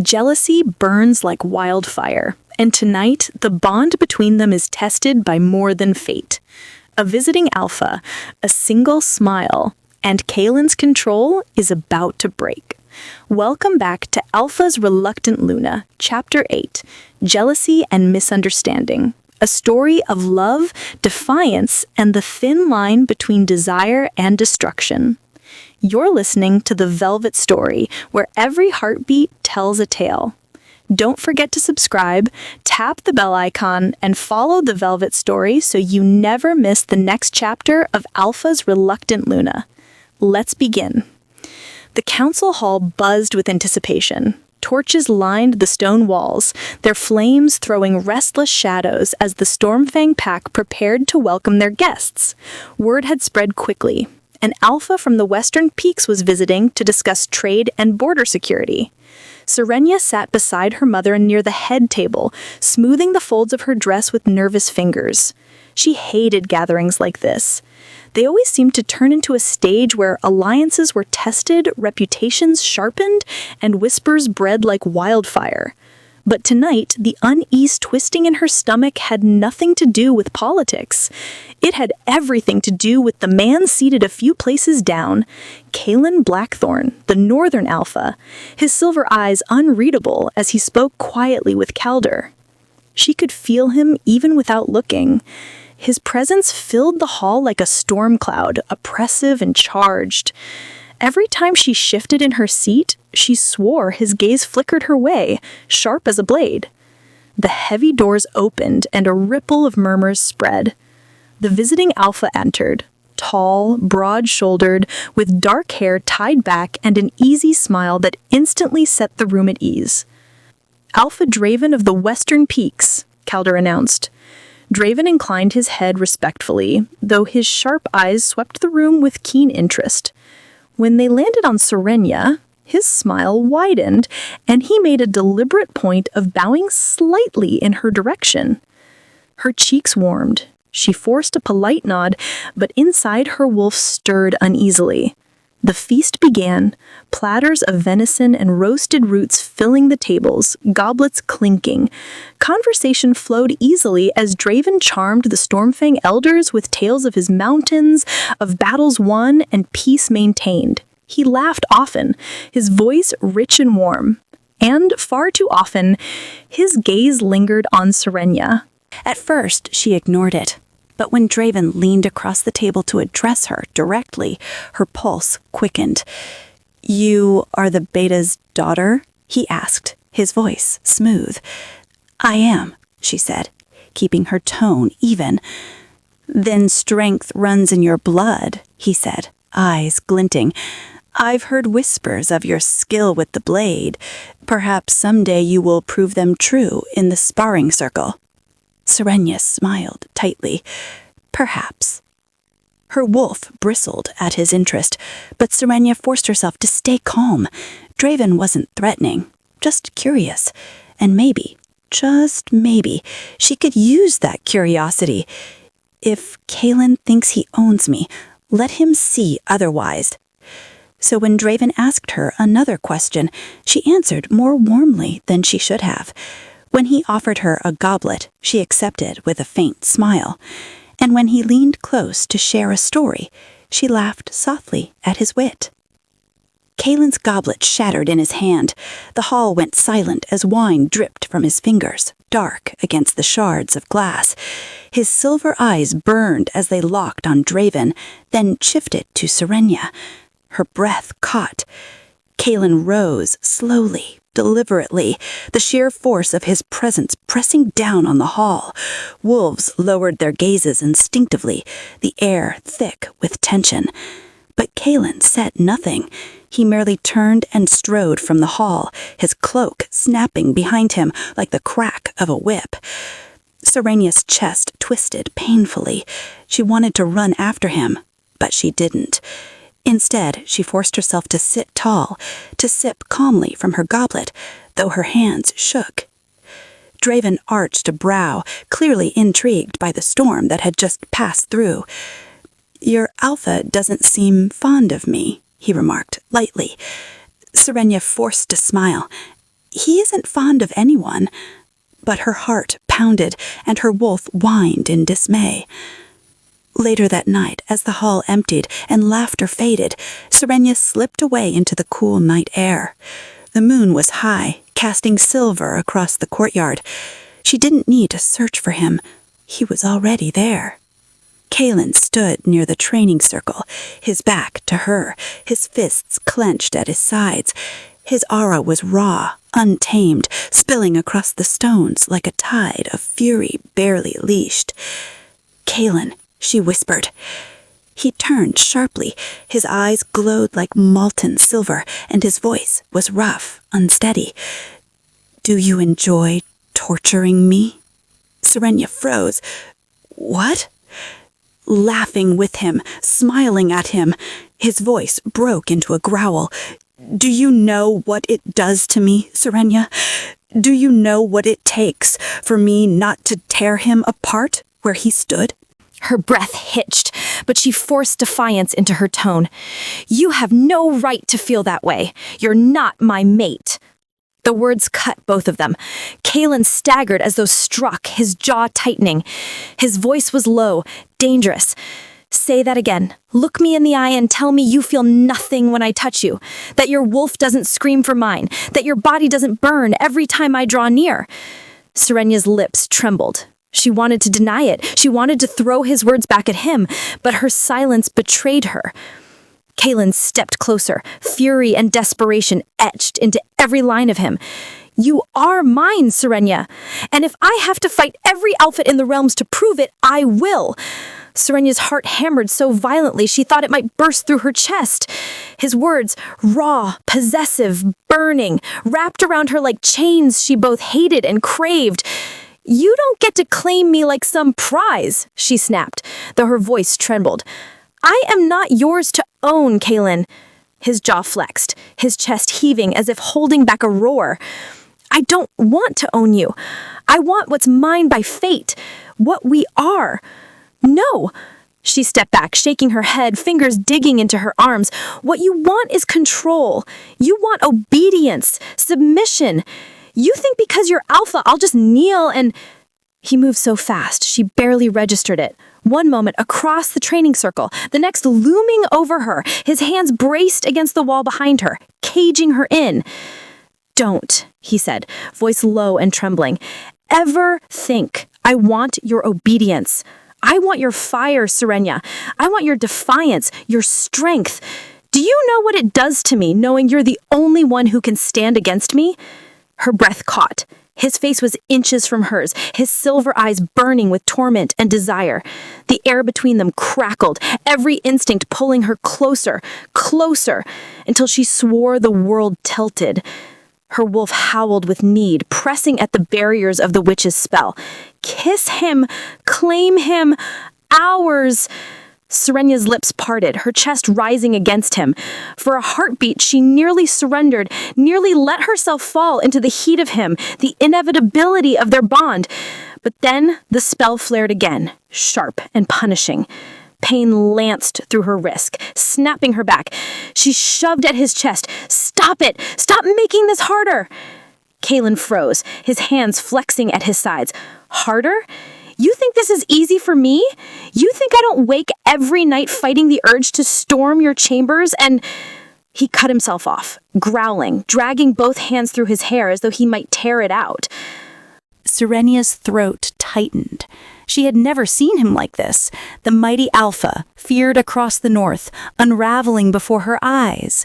Jealousy burns like wildfire, and tonight the bond between them is tested by more than fate. A visiting alpha, a single smile, and Kaelen's control is about to break. Welcome back to Alpha's Reluctant Luna, Chapter 8, Jealousy and Misunderstanding. A story of love, defiance, and the thin line between desire and destruction. You're listening to The Velvet Story, where every heartbeat tells a tale. Don't forget to subscribe, tap the bell icon, and follow The Velvet Story so you never miss the next chapter of Alpha's Reluctant Luna. Let's begin. The council hall buzzed with anticipation. Torches lined the stone walls, their flames throwing restless shadows as the Stormfang pack prepared to welcome their guests. Word had spread quickly. An alpha from the Western Peaks was visiting to discuss trade and border security. Serenya sat beside her mother near the head table, smoothing the folds of her dress with nervous fingers. She hated gatherings like this. They always seemed to turn into a stage where alliances were tested, reputations sharpened, and whispers bred like wildfire. But tonight, the unease twisting in her stomach had nothing to do with politics. It had everything to do with the man seated a few places down, Kaelen Blackthorn, the Northern Alpha, his silver eyes unreadable as he spoke quietly with Calder. She could feel him even without looking. His presence filled the hall like a storm cloud, oppressive and charged. Every time she shifted in her seat, she swore his gaze flickered her way, sharp as a blade. The heavy doors opened and a ripple of murmurs spread. The visiting alpha entered, tall, broad-shouldered, with dark hair tied back and an easy smile that instantly set the room at ease. "Alpha Draven of the Western Peaks," Calder announced. Draven inclined his head respectfully, though his sharp eyes swept the room with keen interest. When they landed on Serenya, his smile widened, and he made a deliberate point of bowing slightly in her direction. Her cheeks warmed. She forced a polite nod, but inside her wolf stirred uneasily. The feast began, platters of venison and roasted roots filling the tables, goblets clinking. Conversation flowed easily as Draven charmed the Stormfang elders with tales of his mountains, of battles won and peace maintained. He laughed often, his voice rich and warm. And far too often, his gaze lingered on Serenya. At first, she ignored it. But when Draven leaned across the table to address her directly, her pulse quickened. "You are the Beta's daughter?" he asked, his voice smooth. "I am," she said, keeping her tone even. "Then strength runs in your blood," he said, eyes glinting. "I've heard whispers of your skill with the blade. Perhaps someday you will prove them true in the sparring circle." Serenya smiled tightly. "Perhaps." Her wolf bristled at his interest, but Serenya forced herself to stay calm. Draven wasn't threatening, just curious. And maybe, just maybe, she could use that curiosity. "If Kaelen thinks he owns me, let him see otherwise." So when Draven asked her another question, she answered more warmly than she should have. When he offered her a goblet, she accepted with a faint smile. And when he leaned close to share a story, she laughed softly at his wit. Kaelen's goblet shattered in his hand. The hall went silent as wine dripped from his fingers, dark against the shards of glass. His silver eyes burned as they locked on Draven, then shifted to Serenya. Her breath caught. Kaelen rose slowly, deliberately, the sheer force of his presence pressing down on the hall. Wolves lowered their gazes instinctively, the air thick with tension. But Kaelen said nothing. He merely turned and strode from the hall, his cloak snapping behind him like the crack of a whip. Serenya's chest twisted painfully. She wanted to run after him, but she didn't. Instead, she forced herself to sit tall, to sip calmly from her goblet, though her hands shook. Draven arched a brow, clearly intrigued by the storm that had just passed through. "Your alpha doesn't seem fond of me," he remarked lightly. Serenya forced a smile. He isn't fond of anyone. But her heart pounded and her wolf whined in dismay. Later that night, as the hall emptied and laughter faded, Serenya slipped away into the cool night air. The moon was high, casting silver across the courtyard. She didn't need to search for him. He was already there. Kaelen stood near the training circle, his back to her, his fists clenched at his sides. His aura was raw, untamed, spilling across the stones like a tide of fury barely leashed. "Kaelen," she whispered. He turned sharply. His eyes glowed like molten silver, and his voice was rough, unsteady. "Do you enjoy torturing me?" Serenya froze. "What?" Laughing with him, smiling at him, his voice broke into a growl. "Do you know what it does to me, Serenya? Do you know what it takes for me not to tear him apart where he stood?" Her breath hitched, but she forced defiance into her tone. "You have no right to feel that way. You're not my mate." The words cut both of them. Kaelen staggered as though struck, his jaw tightening. His voice was low, dangerous. "Say that again. Look me in the eye and tell me you feel nothing when I touch you. That your wolf doesn't scream for mine. That your body doesn't burn every time I draw near." Serenya's lips trembled. She wanted to deny it. She wanted to throw his words back at him, but her silence betrayed her. Kaelen stepped closer, fury and desperation etched into every line of him. "You are mine, Serenya, and if I have to fight every outfit in the realms to prove it, I will." Serenya's heart hammered so violently she thought it might burst through her chest. His words, raw, possessive, burning, wrapped around her like chains she both hated and craved. "You don't get to claim me like some prize," she snapped, though her voice trembled. "I am not yours to own, Kaelen." His jaw flexed, his chest heaving as if holding back a roar. "I don't want to own you. I want what's mine by fate, what we are." "No." She stepped back, shaking her head, fingers digging into her arms. "What you want is control. You want obedience, submission. You think because you're alpha, I'll just kneel and—" He moved so fast, she barely registered it. One moment across the training circle, the next looming over her, his hands braced against the wall behind her, caging her in. "Don't," he said, voice low and trembling, "ever think I want your obedience. I want your fire, Serenya. I want your defiance, your strength. Do you know what it does to me knowing you're the only one who can stand against me?" Her breath caught. His face was inches from hers, his silver eyes burning with torment and desire. The air between them crackled, every instinct pulling her closer, closer, until she swore the world tilted. Her wolf howled with need, pressing at the barriers of the witch's spell. "Kiss him! Claim him! Ours!" Serenya's lips parted, her chest rising against him. For a heartbeat, she nearly surrendered, nearly let herself fall into the heat of him, the inevitability of their bond. But then the spell flared again, sharp and punishing. Pain lanced through her wrist, snapping her back. She shoved at his chest. "Stop it! Stop making this harder!" Kaelen froze, his hands flexing at his sides. "Harder? You think this is easy for me? You think I don't wake every night fighting the urge to storm your chambers and—" He cut himself off, growling, dragging both hands through his hair as though he might tear it out. Serenya's throat tightened. She had never seen him like this, the mighty alpha, feared across the north, unraveling before her eyes.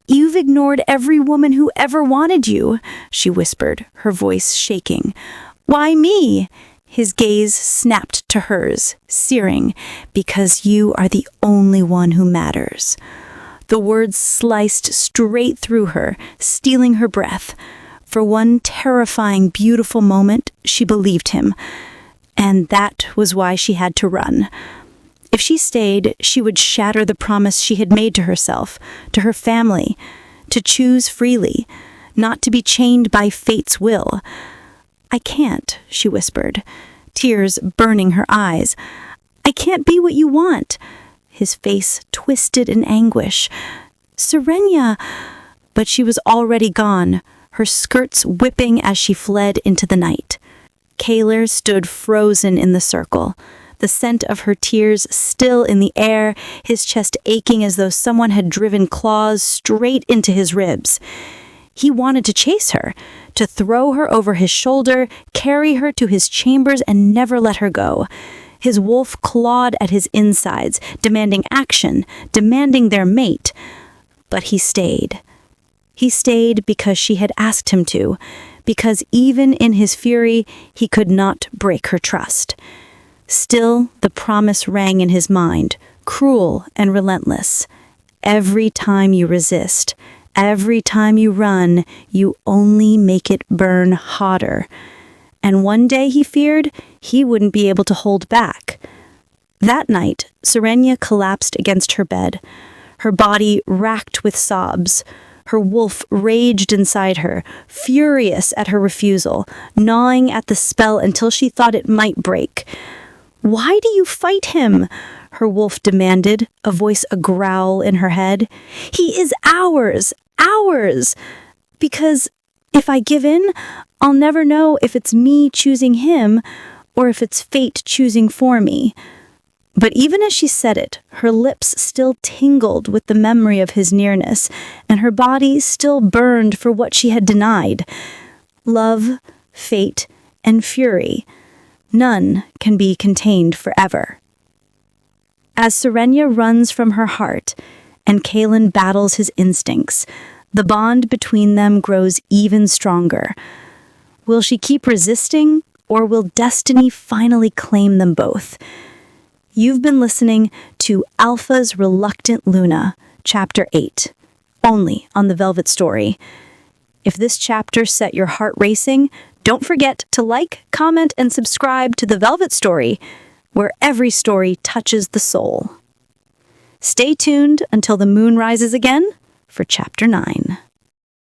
"You've ignored every woman who ever wanted you," she whispered, her voice shaking. "Why me?" His gaze snapped to hers, searing, "Because you are the only one who matters." The words sliced straight through her, stealing her breath. For one terrifying, beautiful moment, she believed him. And that was why she had to run. If she stayed, she would shatter the promise she had made to herself, to her family, to choose freely, not to be chained by fate's will. "I can't," she whispered, tears burning her eyes. "I can't be what you want." His face twisted in anguish. "Serenya—" But she was already gone, her skirts whipping as she fled into the night. Kaelen stood frozen in the circle, the scent of her tears still in the air, his chest aching as though someone had driven claws straight into his ribs. He wanted to chase her, to throw her over his shoulder, carry her to his chambers, and never let her go. His wolf clawed at his insides, demanding action, demanding their mate. But he stayed. He stayed because she had asked him to, because even in his fury, he could not break her trust. Still, the promise rang in his mind, cruel and relentless. Every time you resist, every time you run, you only make it burn hotter. And one day, he feared, he wouldn't be able to hold back. That night, Serenya collapsed against her bed, her body racked with sobs. Her wolf raged inside her, furious at her refusal, gnawing at the spell until she thought it might break. "Why do you fight him?" her wolf demanded, a voice a growl in her head. "He is ours, ours! Because if I give in, I'll never know if it's me choosing him or if it's fate choosing for me." But even as she said it, her lips still tingled with the memory of his nearness, and her body still burned for what she had denied. Love, fate, and fury. None can be contained forever. As Serenya runs from her heart, and Kaelen battles his instincts, the bond between them grows even stronger. Will she keep resisting, or will destiny finally claim them both? You've been listening to Alpha's Reluctant Luna, Chapter 8, only on The Velvet Story. If this chapter set your heart racing, don't forget to like, comment, and subscribe to The Velvet Story, where every story touches the soul. Stay tuned until the moon rises again for Chapter 9.